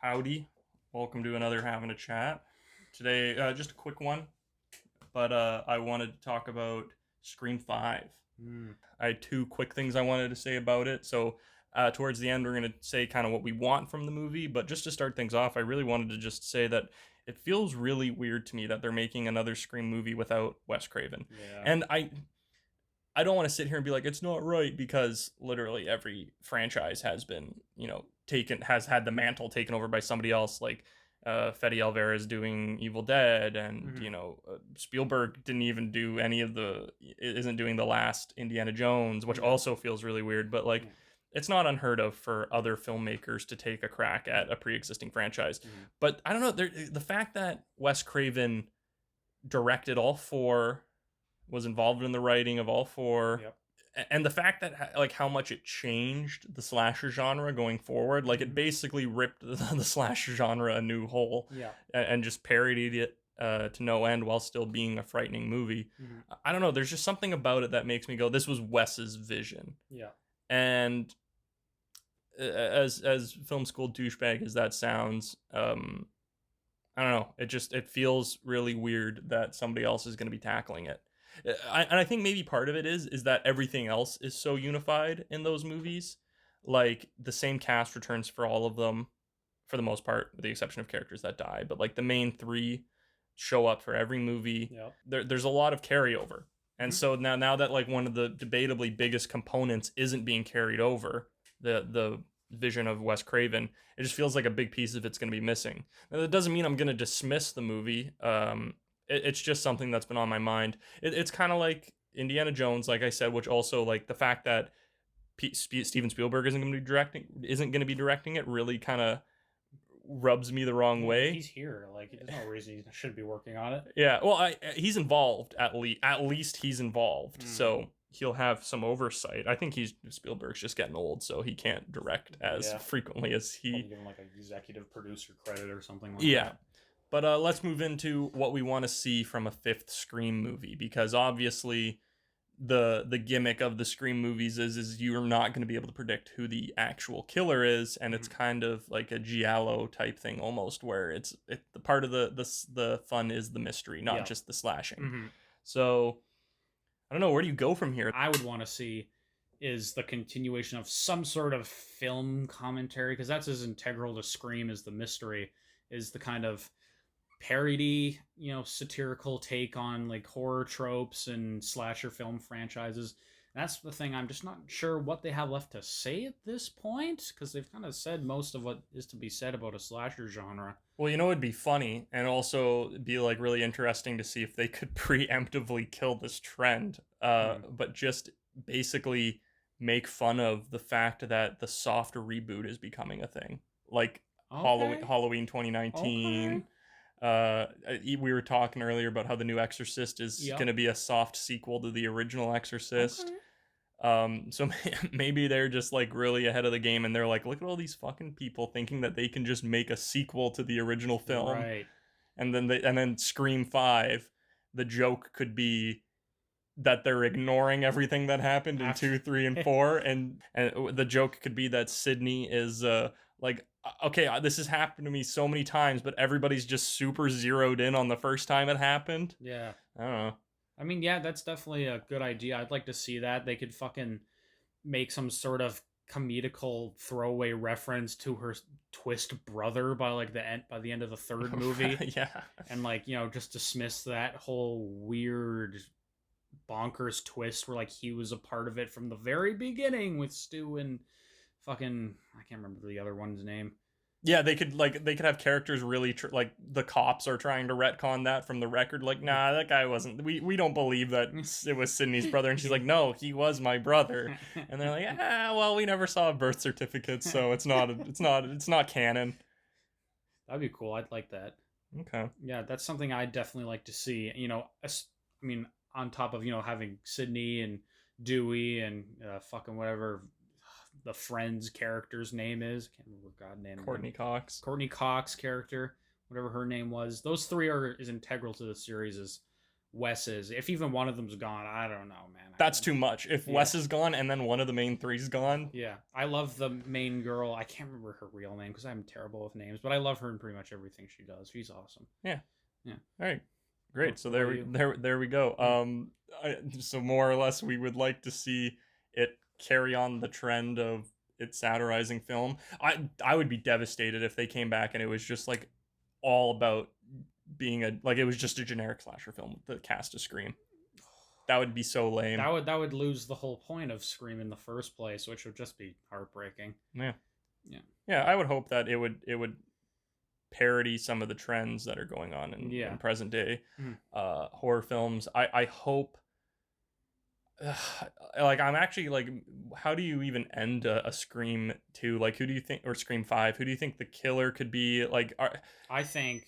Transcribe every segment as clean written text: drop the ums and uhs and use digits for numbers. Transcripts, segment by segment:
Howdy. Welcome to another Having a Chat. Today, just a quick one, but I wanted to talk about Scream 5. Mm, I had two quick things I wanted to say about it. So, towards the end, we're going to say kind of what we want from the movie, but just to start things off, I really wanted to just say that it feels really weird to me that they're making another Scream movie without Wes Craven. yeah. And I don't want to sit here and be like it's not right because literally every franchise has been, taken has had the mantle taken over by somebody else. Like Fede Alvarez doing Evil Dead, and Hmm. Spielberg didn't even do any of the isn't doing the last Indiana Jones, which Yeah. also feels really weird. But like, Yeah. it's not unheard of for other filmmakers to take a crack at a pre-existing franchise. Hmm. But I don't know, the fact that Wes Craven directed all four, was involved in the writing of all four, Yep. and the fact that like how much it changed the slasher genre going forward, like it Hmm. basically ripped the slasher genre a new hole, Yeah. and just parodied it to no end while still being a frightening movie. Hmm. I don't know, there's just something about it that makes me go, this was Wes's vision. Yeah. And as film school douchebag as that sounds, I don't know. It feels really weird that somebody else is going to be tackling it. And I think maybe part of it is that everything else is so unified in those movies. Like the same cast returns for all of them, for the most part, with the exception of characters that die. But like the main three show up for every movie. Yep. There's a lot of carryover, and Hmm. so now that like one of the debatably biggest components isn't being carried over, the vision of Wes Craven, it just feels like a big piece of it's going to be missing. Now, that doesn't mean I'm going to dismiss the movie. It's just something that's been on my mind. It's kind of like Indiana Jones, like I said, which also like the fact that Steven Spielberg isn't going to be directing it really kind of rubs me the wrong Yeah. way. He's here. Like, there's no reason he shouldn't be working on it. Yeah, well, he's involved at least he's involved, Mm. so he'll have some oversight. I think he's Spielberg's just getting old, so he can't direct as Yeah. frequently as Probably he. give him like an executive producer credit or something like Yeah, that. but let's move into what we want to see from a fifth Scream movie, because obviously the gimmick of the Scream movies is you're not going to be able to predict who the actual killer is, and it's Hmm. kind of like a giallo type thing almost, where the part of the fun is the mystery, not Yep. just the slashing. Hmm. So I don't know, where do you go from here? I would want to see is the continuation of some sort of film commentary because that's as integral to Scream as the mystery is the kind of parody, satirical take on like horror tropes and slasher film franchises. That's the thing. I'm just not sure what they have left to say at this point because they've kind of said most of what is to be said about a slasher genre. Well, it'd be funny and also be like really interesting to see if they could preemptively kill this trend, Hmm. but just basically make fun of the fact that the soft reboot is becoming a thing, like Okay. Halloween Okay. 2019. We were talking earlier about how the new Exorcist is going Yep. to be a soft sequel to the original Exorcist. Okay. So maybe they're just like really ahead of the game, and they're like, look at all these fucking people thinking that they can just make a sequel to the original film, Right. and then Scream 5, the joke could be that they're ignoring everything that happened in After. 2, 3, and 4, and the joke could be that Sydney is like, okay, this has happened to me so many times, but everybody's just super zeroed in on the first time it happened. Yeah. I don't know. I mean, yeah, that's definitely a good idea. I'd like to see that. They could fucking make some sort of comedical throwaway reference to her twist brother by like the end of the third movie Yeah. and like, just dismiss that whole weird bonkers twist where like he was a part of it from the very beginning with Stu and fucking I can't remember the other one's name. Yeah, they could have characters really like the cops are trying to retcon that from the record. Like, nah, that guy wasn't. We don't believe that it was Sydney's brother. And she's like, no, he was my brother. And they're like, well, we never saw a birth certificate, so it's not canon. That'd be cool. I'd like that. Okay. Yeah, that's something I'd definitely like to see. I mean, on top of having Sydney and Dewey and fucking whatever the friend's character's name is. I can't remember what goddamn name. Courtney Cox. Courtney Cox character, whatever her name was. Those three are is integral to the series as Wes is. If even one of them's gone, I don't know, man. That's too much. If Yeah. Wes is gone and then one of the main three's gone, Yeah, I love the main girl. I can't remember her real name because I'm terrible with names, but I love her in pretty much everything she does. She's awesome. all right, What great. So there about we there we go. So more or less, we would like to see it carry on the trend of it satirizing film. I would be devastated if they came back and it was just like all about being it was just a generic slasher film with the cast of Scream. That would be so lame. That would lose the whole point of Scream in the first place, which would just be heartbreaking. Yeah, I would hope that it would parody some of the trends that are going on in present day horror films. I hope like I'm actually like, how do you even end a Scream 2? Like, who do you think, or Scream 5, who do you think the killer could be? Like, I think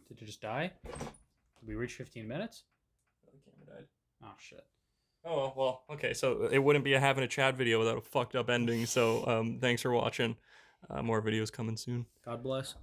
did it just die? Did we reach 15 minutes? the camera died. Oh shit. Oh well, okay, so it wouldn't be a having a chat video without a fucked up ending. So thanks for watching. More videos coming soon. God bless.